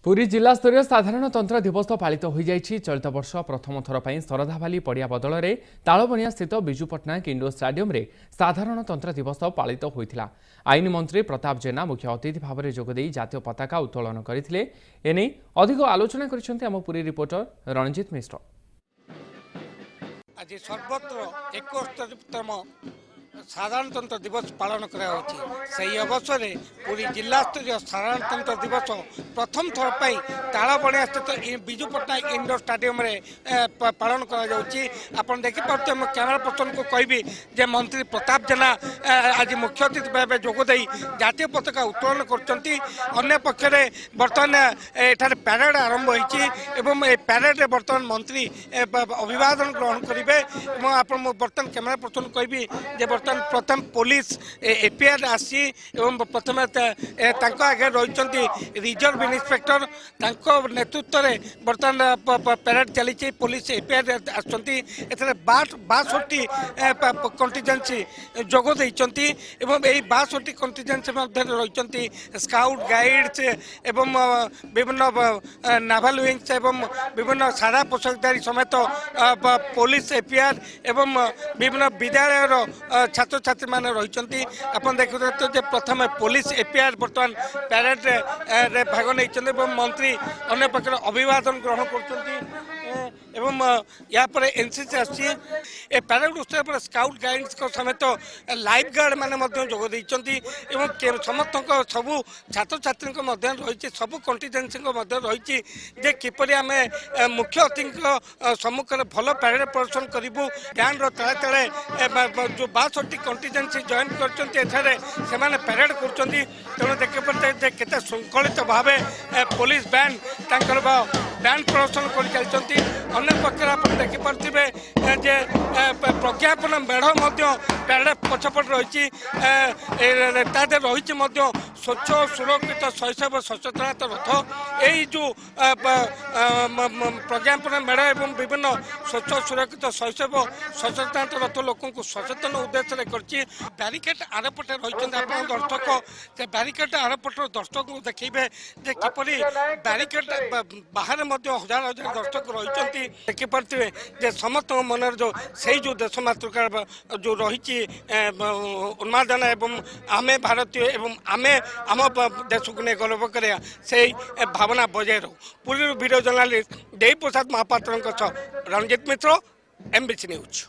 पुरी जिला स्तरीय साधारणतंत्र दिवस पालित हो जाइछि। चलित वर्ष प्रथम थर पर शरधाबाली पड़िया बदल में तालबनिया स्थित बिजू पट्टनायक इंडोर स्टाडियम रे साधारणतंत्र दिवस पालित होइथिला। आईन मंत्री प्रताप जेना मुख्य अतिथि भाव में जोगदे जातीय पताका उत्तोलन करथिले। एने अधिक आलोचना करिसेंती आम पुरी रिपोर्टर रणजित मिश्र। आज सर्वत्र 71तम साधारणतंत्र दिवस पालन करी अवसर में पूरी जिला स्तरीय साधारणतंत्र दिवस प्रथम थर पर तालबनिया स्थित बिजू पट्टनायक इंडोर स्टाडियम पालन कर देखिपे मो कैमेरा पर्सन को कहबी जे मंत्री प्रताप जेना आज मुख्य अतिथि भाव जोगदे जातीय पताका उत्तोलन कर पक्षरे बर्तमान एठार पैरेड आरंभ होती पैरेड बर्तमान मंत्री अभिवादन ग्रहण करेंगे। बर्तमान कैमेरा पर्सन कहबी जे प्रथम पुलिस एपीआर आसी प्रथम आगे रही रिजर्व इन्स्पेक्टर नेतृत्व में बर्तमान पैरेड चली पुलिस एपीआर आसती 62 कंटीजेंसी जोगदे यही 62 कंटीजेंसी रही स्काउट गाइड्स एवं विभिन्न नाभाल विंग्स एवं विभिन्न सादा पोशाकधारी समेत पुलिस एपीआर एवं विभिन्न विद्यालय छात्र छात्री मान रही आपन देखते प्रथम पुलिस एपीआर बर्तमान पैरेड रे भाग नहीं मंत्री अन्य पक्ष अभिवादन ग्रहण कर या एनसीसी आसी पैरेड उत्सव पर स्काउट गाइड्स समेत लाइफ गार्ड मैंने जोगदे समस्त सबू छात्र छात्री रही सबू कंटीजेंसी रही किपर आम मुख्य अतिथि सम्मुख में भल पैरेड प्रदर्शन करूँ बैंड तले तले जो 62 कंटीजेंसी जॉइन कर पैरेड कर तेणु देखिए श्रृंखलित भाव पुलिस बैंड बैंड प्रदर्शन कर चलती अन्य पक्ष आप देखिपे प्रज्ञापन मेढ़ पैरेड पछपट रही रही स्वच्छ सुरक्षित शैशव सचेतनता रथ यही जो प्रज्ञापन मेढ़ एवं विभिन्न स्वच्छ सुरक्षित शैशव सचेतनता रथ लोक सचेतन उद्देश्य कर बैरिकेड आरपटे रही दर्शक से बैरिकेड आरपटर दर्शक को देखिए किपरि बैरिकेड बाहर हजार हजार दर्शक रही देखिपे समस्त मन जो से जो देश मातृका जो रही उन्मादना एवं आमे भारतीय एवं आमे आम देश को नहीं गौरव कर भावना बजाय रो पूरी वीडियो जर्नालीस्ट देवी प्रसाद महापात्र रणजित मिश्र एमबीसी न्यूज।